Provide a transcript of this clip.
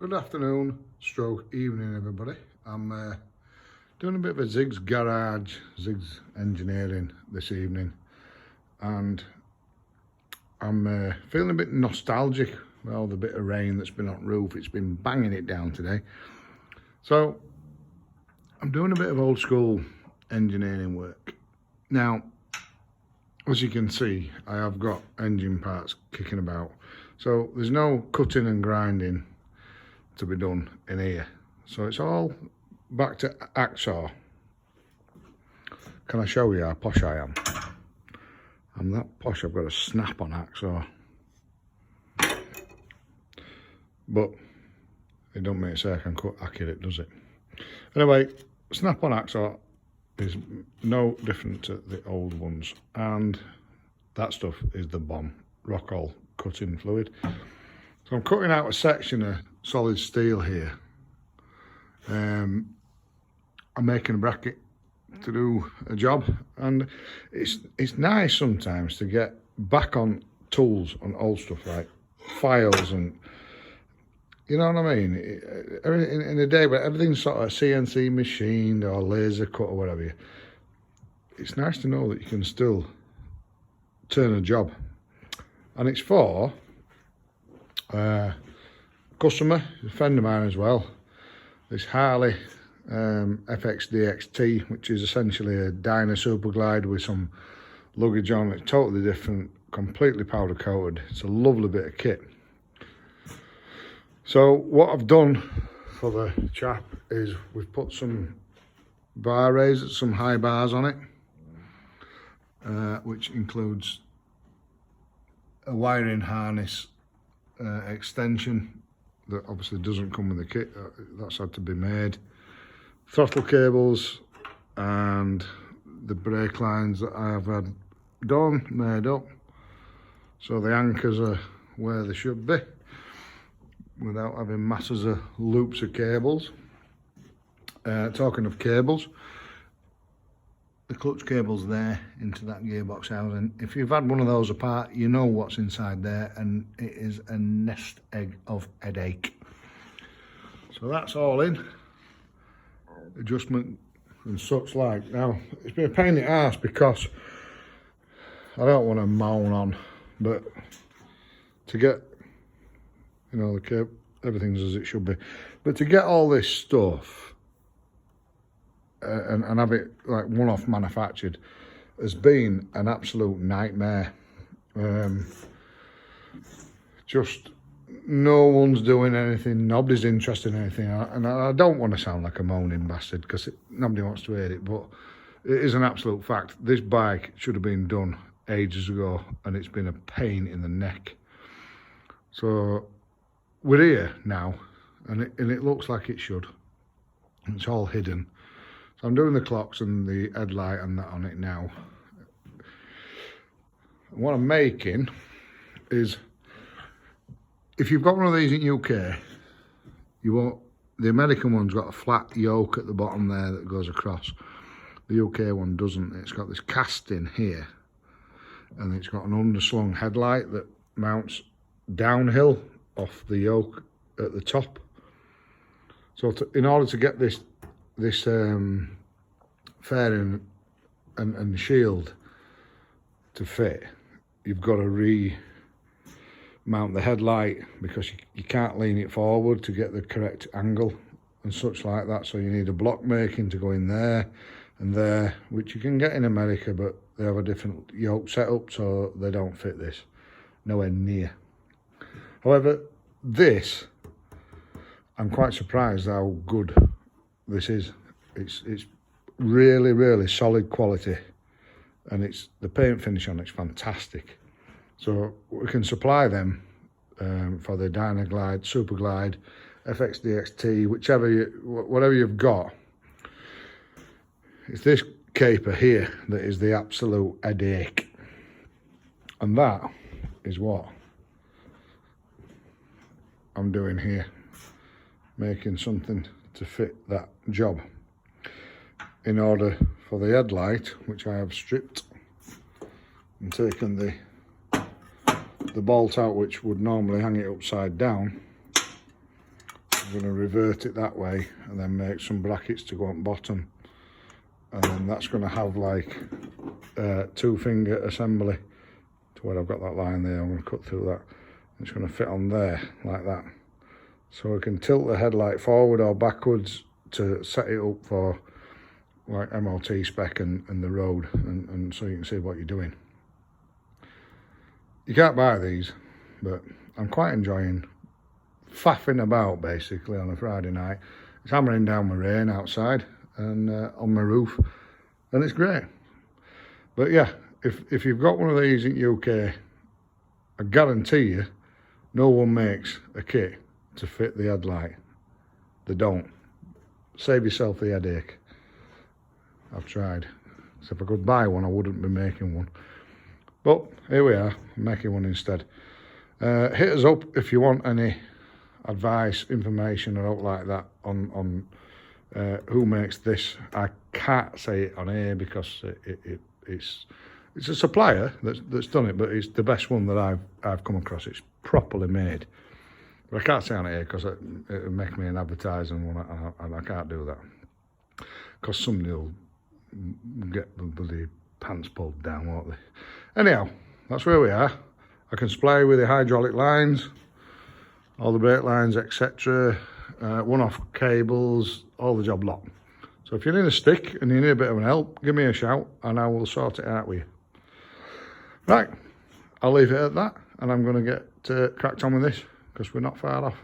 Good afternoon, stroke evening, everybody. I'm doing a bit of a Zig's garage, Zig's engineering this evening, and I'm feeling a bit nostalgic with all the bit of rain that's been on the roof. It's been banging it down today. So I'm doing a bit of old school engineering work. Now, as you can see, I have got engine parts kicking about. So there's no cutting and grinding to be done in here. So it's all back to hacksaw. Can I show you how posh I am? I'm that posh, I've got a snap on hacksaw. But it don't make it say I can cut accurate, does it? Anyway, snap on hacksaw is no different to the old ones, and that stuff is the bomb. Rockall cutting fluid. So I'm cutting out a section of solid steel here. I'm making a bracket to do a job, and it's nice sometimes to get back on tools, on old stuff like files, and you know what I mean. In a day where everything's sort of CNC machined or laser cut or whatever, it's nice to know that you can still turn a job. And it's for a customer, a friend of mine as well. This Harley FXDXT, which is essentially a dyna super glide with some luggage on. It's totally different, completely powder coated. It's a lovely bit of kit. So what I've done for the chap is we've put some bar raisers, some high bars on it, which includes a wiring harness extension that obviously doesn't come with the kit. That's had to be made. Throttle cables and the brake lines that I have had done, made up, so the anchors are where they should be without having masses of loops of cables. Talking of cables, the clutch cable's there into that gearbox housing. If you've had one of those apart, you know what's inside there, and it is a nest egg of headache. So that's all in. Adjustment and such like. Now, it's been a pain in the arse because I don't want to moan on, but to get, you know, the everything's as it should be, but to get all this stuff and have it like one-off manufactured has been an absolute nightmare. Just no one's doing anything, nobody's interested in anything, and I don't want to sound like a moaning bastard because nobody wants to hear it, but it is an absolute fact. This bike should have been done ages ago, and it's been a pain in the neck. So we're here now, and it looks like it should. It's all hidden. So I'm doing the clocks and the headlight and that on it now. What I'm making is, if you've got one of these in UK, you won't. The American one's got a flat yoke at the bottom there that goes across. The UK one doesn't. It's got this casting here, and it's got an underslung headlight that mounts downhill off the yoke at the top. So in order to get this fairing and shield to fit, you've got to remount the headlight because you can't lean it forward to get the correct angle and such like that. So you need a block making to go in there and there, which you can get in America, but they have a different yoke setup, so they don't fit this, nowhere near. However, this, I'm quite surprised how good this is. It's really, really solid quality, and it's the paint finish on it's fantastic. So we can supply them for the Dyna Glide, Super Glide, FXDXT, whatever you've got. It's this caper here that is the absolute headache, and that is what I'm doing here, making something to fit that job. In order for the headlight, which I have stripped and taken the bolt out, which would normally hang it upside down, going to revert it that way and then make some brackets to go on bottom, and then that's going to have like 2-finger assembly to where I've got that line there. I'm going to cut through that. It's going to fit on there like that, so I can tilt the headlight forward or backwards to set it up for like MOT spec and the road, and so you can see what you're doing. You can't buy these, but I'm quite enjoying faffing about basically on a Friday night. It's hammering down my rain outside and on my roof, and it's great. But yeah, if you've got one of these in UK, I guarantee you no one makes a kit to fit the headlight. They don't. Save yourself the headache. I've tried. So if I could buy one, I wouldn't be making one. But here we are, I'm making one instead. Hit us up if you want any advice, information or out like that on who makes this. I can't say it on air because it's a supplier that's done it, but it's the best one that I've come across. It's properly made. But I can't say on it here because it'll make me an advertising one, and I can't do that. Because somebody will get the bloody pants pulled down, won't they? Anyhow, that's where we are. I can supply with the hydraulic lines, all the brake lines, etc. One-off cables, all the job lot. So if you need a stick and you need a bit of an help, give me a shout and I will sort it out with you. Right, I'll leave it at that, and I'm going to get cracked on with this because we're not far off.